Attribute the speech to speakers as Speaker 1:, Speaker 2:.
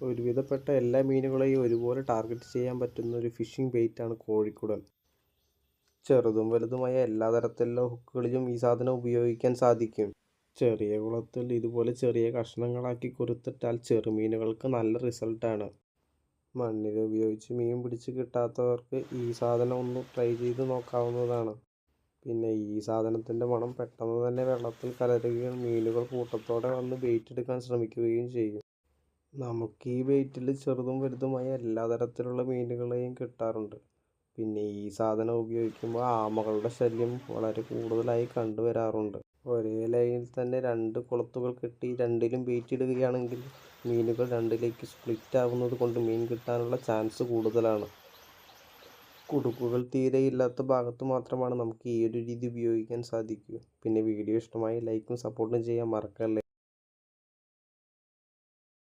Speaker 1: ഒരുവിധപ്പെട്ട എല്ലാ മീനുകളെയും ഒരുപോലെ ടാർഗറ്റ് ചെയ്യാൻ പറ്റുന്ന ഒരു ഫിഷിംഗ് ബെയ്റ്റാണ് കോഴിക്കുടൽ. ചെറുതും വലുതുമായ എല്ലാ തരത്തിലുള്ള ഹുക്കുകളിലും ഈ സാധനം ഉപയോഗിക്കാൻ സാധിക്കും. ചെറിയ കുളത്തിൽ ഇതുപോലെ ചെറിയ കഷ്ണങ്ങളാക്കി കൊരുത്തിട്ടാൽ ചെറുമീനുകൾക്ക് നല്ല റിസൾട്ടാണ്. മണ്ണിര ഉപയോഗിച്ച് മീൻ പിടിച്ച് കിട്ടാത്തവർക്ക് ഈ സാധനം ഒന്ന് ട്രൈ ചെയ്ത് നോക്കാവുന്നതാണ്. പിന്നെ ഈ സാധനത്തിൻ്റെ മണം പെട്ടെന്ന് തന്നെ വെള്ളത്തിൽ കലരുകയും മീനുകൾ കൂട്ടത്തോടെ വന്ന് ബെയ്റ്റ് എടുക്കാൻ ശ്രമിക്കുകയും ചെയ്യും. നമുക്ക് ഈ ബെയ്റ്റിൽ ചെറുതും വലുതുമായ എല്ലാ തരത്തിലുള്ള മീനുകളെയും കിട്ടാറുണ്ട്. പിന്നെ ഈ സാധനം ഉപയോഗിക്കുമ്പോൾ ആമകളുടെ ശല്യം വളരെ കൂടുതലായി കണ്ടുവരാറുണ്ട്. ഒരേ ലൈനിൽ തന്നെ 2 കുളത്തുകൾ കെട്ടി രണ്ടിലും ബെയ്റ്റ് ഇടുകയാണെങ്കിൽ മീനുകൾ രണ്ടിലേക്ക് സ്പ്ലിറ്റ് ആവുന്നത് കൊണ്ട് മീൻ കിട്ടാനുള്ള ചാൻസ് കൂടുതലാണ്. കുടുക്കുകൾ തീരെ ഇല്ലാത്ത ഭാഗത്ത് മാത്രമാണ് നമുക്ക് ഈ ഒരു രീതി ഉപയോഗിക്കാൻ സാധിക്കൂ. പിന്നെ വീഡിയോ ഇഷ്ടമായി ലൈക്കും സപ്പോർട്ടും ചെയ്യാൻ മറക്കല്ലേ.